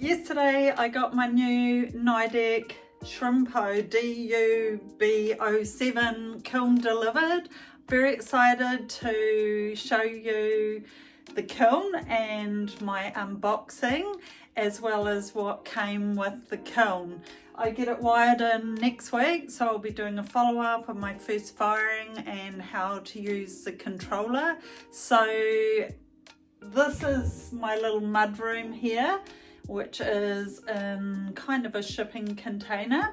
Yesterday I got my new Nidec Shimpo DUB-07 kiln delivered. Very excited to show you the kiln and my unboxing, as well as what came with the kiln. I get it wired in next week, so I'll be doing a follow-up of my first firing and how to use the controller. So this is my little mudroom here, which is in kind of a shipping container,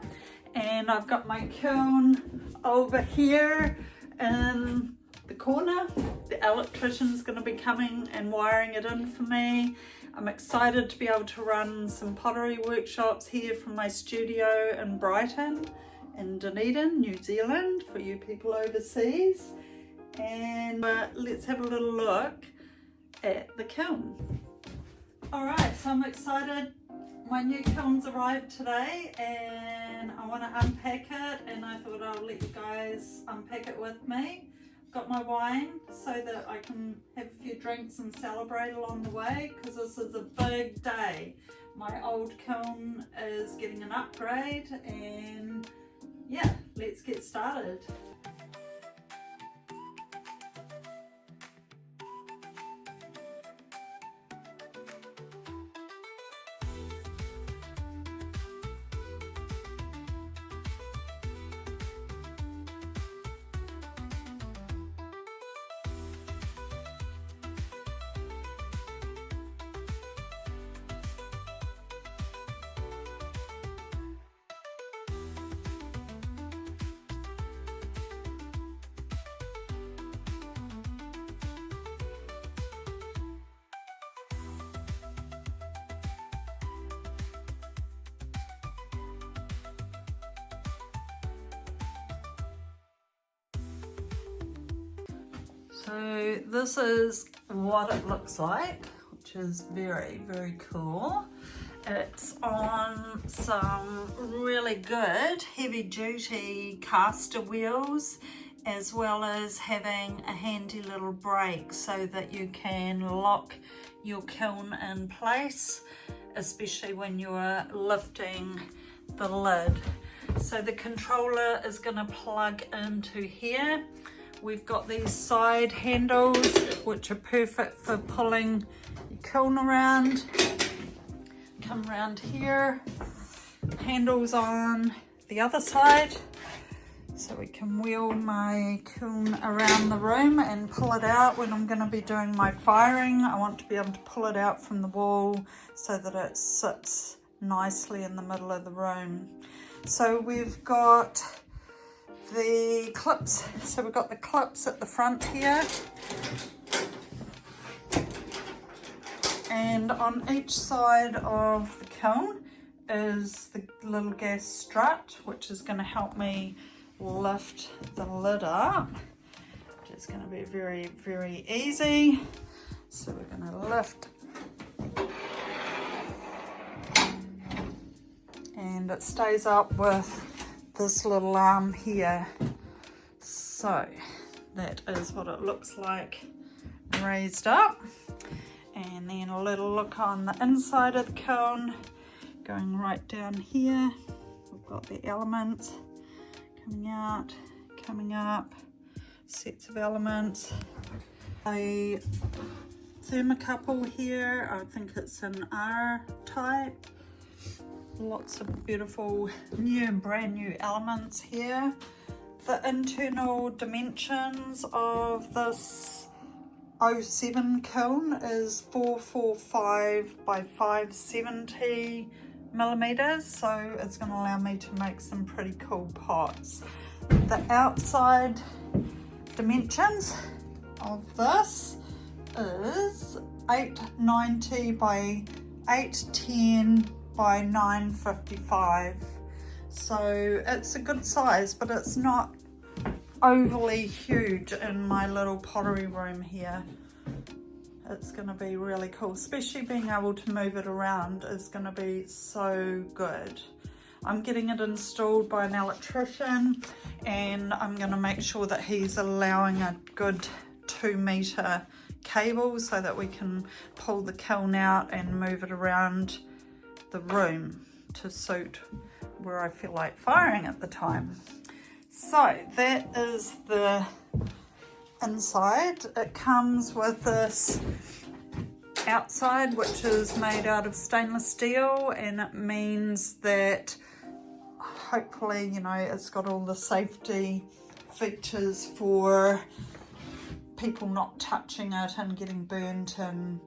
and I've got my kiln over here in the corner. The electrician's going to be coming and wiring it in for me. I'm excited to be able to run some pottery workshops here from my studio in Brighton in Dunedin, New Zealand, for you people overseas. And let's have a little look at the kiln. Alright, so I'm excited. My new kiln's arrived today and I want to unpack it, and I thought I'll let you guys unpack it with me. I've got my wine so that I can have a few drinks and celebrate along the way, because this is a big day. My old kiln is getting an upgrade, and yeah, let's get started. So this is what it looks like, which is very, very cool. It's on some really good heavy duty caster wheels, as well as having a handy little brake so that you can lock your kiln in place, especially when you're lifting the lid. So the controller is going to plug into here. We've got these side handles which are perfect for pulling your kiln around. Come around here, handles on the other side, so we can wheel my kiln around the room and pull it out when I'm going to be doing my firing. I want to be able to pull it out from the wall so that it sits nicely in the middle of the room. So we've got the clips, so we've got the clips at the front here, and on each side of the kiln is the little gas strut, which is going to help me lift the lid up, which is going to be very, very easy. So we're going to lift, and it stays up with this little arm here. So that is what it looks like raised up. And then a little look on the inside of the kiln, going right down here. We've got the elements coming out, coming up, sets of elements. A thermocouple here, I think it's an R type. Lots of beautiful new and brand new elements here. The internal dimensions of this 07 kiln is 445 by 570 millimeters, so it's going to allow me to make some pretty cool pots. The outside dimensions of this is 890 by 810 by 955, so it's a good size, but it's not overly huge in my little pottery room here. It's going to be really cool, especially being able to move it around is going to be so good. I'm getting it installed by an electrician, and I'm going to make sure that he's allowing a good 2-meter cable so that we can pull the kiln out and move it around the room to suit where I feel like firing at the time. So that is the inside. It comes with this outside, which is made out of stainless steel, and it means that hopefully, you know, it's got all the safety features for people not touching it and getting burnt. And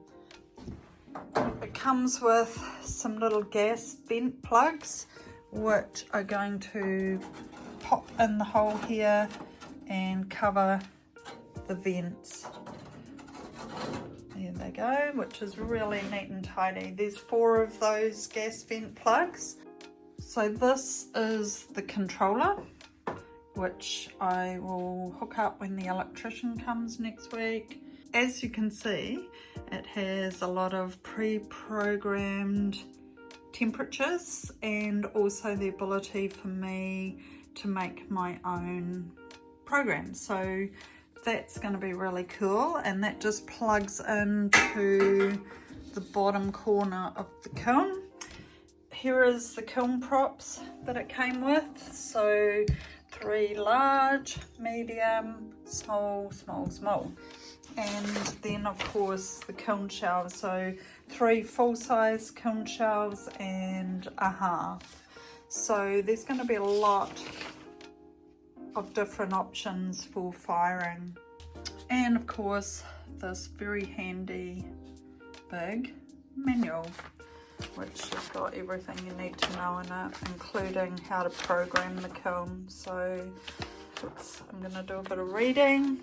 it comes with some little gas vent plugs, which are going to pop in the hole here and cover the vents. There they go, which is really neat and tidy. There's 4 of those gas vent plugs. So this is the controller, which I will hook up when the electrician comes next week. As you can see, it has a lot of pre-programmed temperatures and also the ability for me to make my own program. So that's going to be really cool, and that just plugs into the bottom corner of the kiln. Here is the kiln props that it came with. So 3 large, medium, small, small, small. And then of course the kiln shelves. So 3 full-size kiln shelves and a half. So there's going to be a lot of different options for firing. And of course this very handy big manual, which has got everything you need to know in it, including how to program the kiln. So I'm going to do a bit of reading,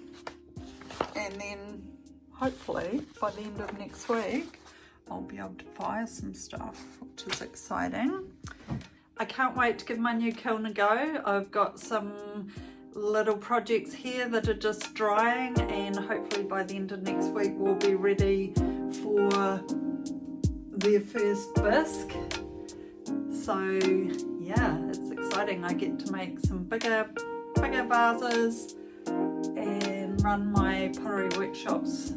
and then hopefully by the end of next week I'll be able to fire some stuff, which is exciting. I can't wait to give my new kiln a go. I've got some little projects here that are just drying, and hopefully by the end of next week we'll be ready for their first bisque. So yeah, it's exciting. I get to make some bigger vases and run my pottery workshops